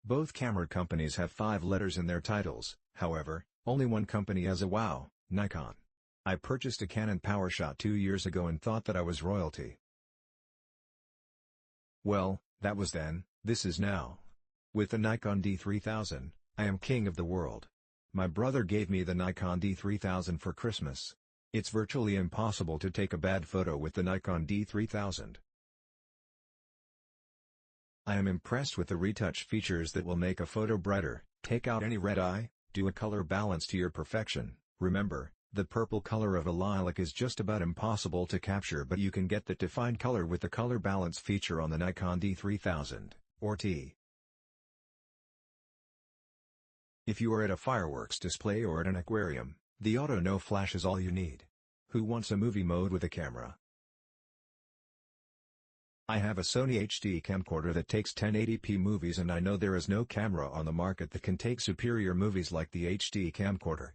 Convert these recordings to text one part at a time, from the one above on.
Both camera companies have 5 letters in their titles, however, only one company has a wow, Nikon. I purchased a Canon PowerShot 2 years ago and thought that I was royalty. Well, that was then, this is now. With the Nikon D3000, I am king of the world. My brother gave me the Nikon D3000 for Christmas. It's virtually impossible to take a bad photo with the Nikon D3000. I am impressed with the retouch features that will make a photo brighter, take out any red eye, do a color balance to your perfection. Remember, the purple color of a lilac is just about impossible to capture, but you can get that defined color with the color balance feature on the Nikon D3000, or T. If you are at a fireworks display or at an aquarium, the auto no flash is all you need. Who wants a movie mode with a camera? I have a Sony HD camcorder that takes 1080p movies, and I know there is no camera on the market that can take superior movies like the HD camcorder.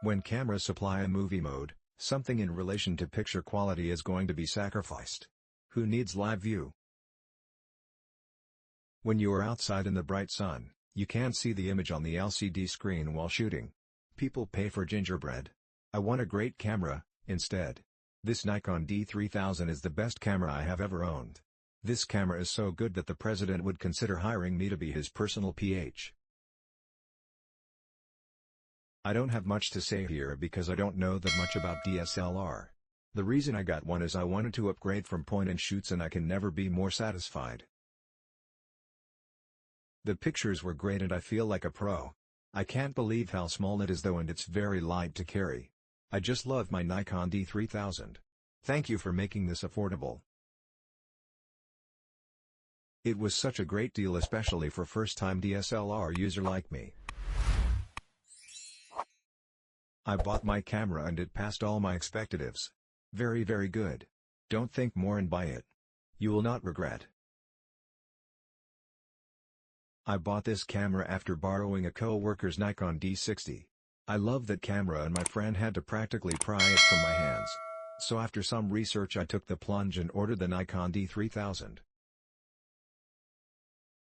When cameras supply a movie mode, something in relation to picture quality is going to be sacrificed. Who needs live view? When you are outside in the bright sun, you can't see the image on the LCD screen while shooting. People pay for gingerbread. I want a great camera, instead. This Nikon D3000 is the best camera I have ever owned. This camera is so good that the president would consider hiring me to be his personal PH. I don't have much to say here because I don't know that much about DSLR. The reason I got one is I wanted to upgrade from point-and-shoots, and I can never be more satisfied. The pictures were great and I feel like a pro. I can't believe how small it is though, and it's very light to carry. I just love my Nikon D3000. Thank you for making this affordable. It was such a great deal, especially for first-time DSLR user like me. I bought my camera and it passed all my expectatives. Very good. Don't think more and buy it. You will not regret. I bought this camera after borrowing a co-worker's Nikon D60. I love that camera and my friend had to practically pry it from my hands. So after some research I took the plunge and ordered the Nikon D3000.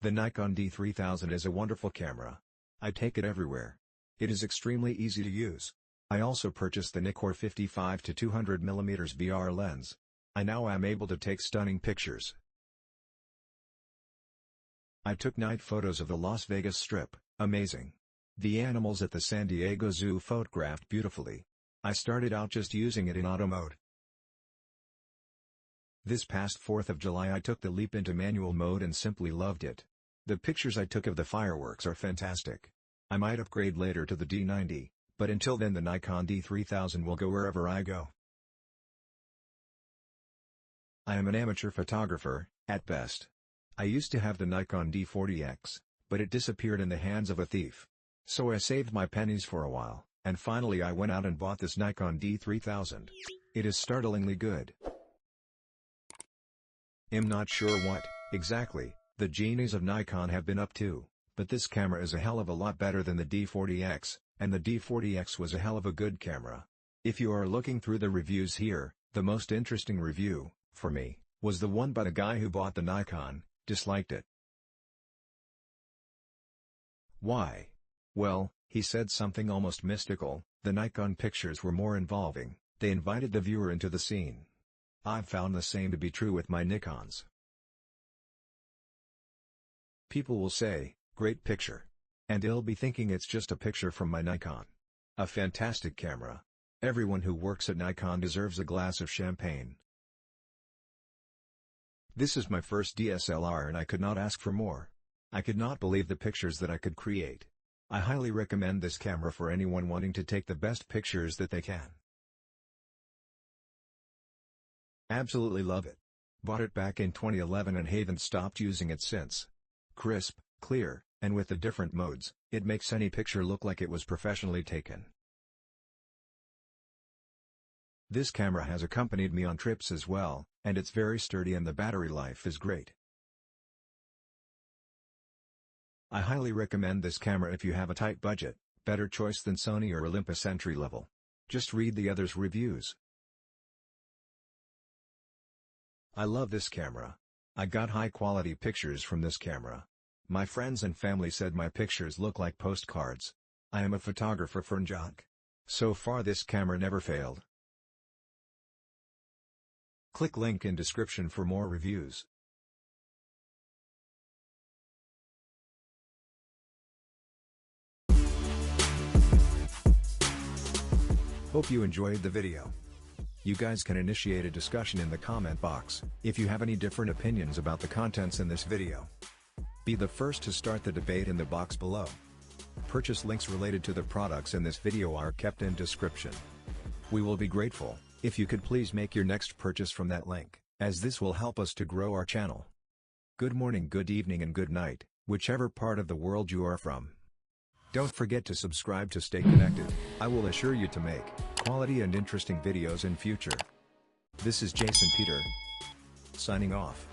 The Nikon D3000 is a wonderful camera. I take it everywhere. It is extremely easy to use. I also purchased the Nikon 55-200mm VR lens. I now am able to take stunning pictures. I took night photos of the Las Vegas Strip, amazing. The animals at the San Diego Zoo photographed beautifully. I started out just using it in auto mode. This past 4th of July I took the leap into manual mode and simply loved it. The pictures I took of the fireworks are fantastic. I might upgrade later to the D90, but until then the Nikon D3000 will go wherever I go. I am an amateur photographer, at best. I used to have the Nikon D40X, but it disappeared in the hands of a thief. So I saved my pennies for a while, and finally I went out and bought this Nikon D3000. It is startlingly good. I'm not sure what, exactly, the genies of Nikon have been up to, but this camera is a hell of a lot better than the D40X, and the D40X was a hell of a good camera. If you are looking through the reviews here, the most interesting review, for me, was the one by the guy who bought the Nikon, disliked it. Why? Well, he said something almost mystical. The Nikon pictures were more involving, they invited the viewer into the scene. I've found the same to be true with my Nikons. People will say, great picture. And they'll be thinking it's just a picture from my Nikon. A fantastic camera. Everyone who works at Nikon deserves a glass of champagne. This is my first DSLR and I could not ask for more. I could not believe the pictures that I could create. I highly recommend this camera for anyone wanting to take the best pictures that they can. Absolutely love it. Bought it back in 2011 and haven't stopped using it since. Crisp, clear, and with the different modes, it makes any picture look like it was professionally taken. This camera has accompanied me on trips as well, and it's very sturdy and the battery life is great. I highly recommend this camera if you have a tight budget, better choice than Sony or Olympus entry level. Just read the others' reviews. I love this camera. I got high quality pictures from this camera. My friends and family said my pictures look like postcards. I am a photographer from Jock. So far this camera never failed. Click link in description for more reviews. Hope you enjoyed the video. You guys can initiate a discussion in the comment box, if you have any different opinions about the contents in this video. Be the first to start the debate in the box below. Purchase links related to the products in this video are kept in description. We will be grateful, if you could please make your next purchase from that link, as this will help us to grow our channel. Good morning, good evening and good night, whichever part of the world you are from. Don't forget to subscribe to stay connected. I will assure you to make quality and interesting videos in future. This is Jason Peter, signing off.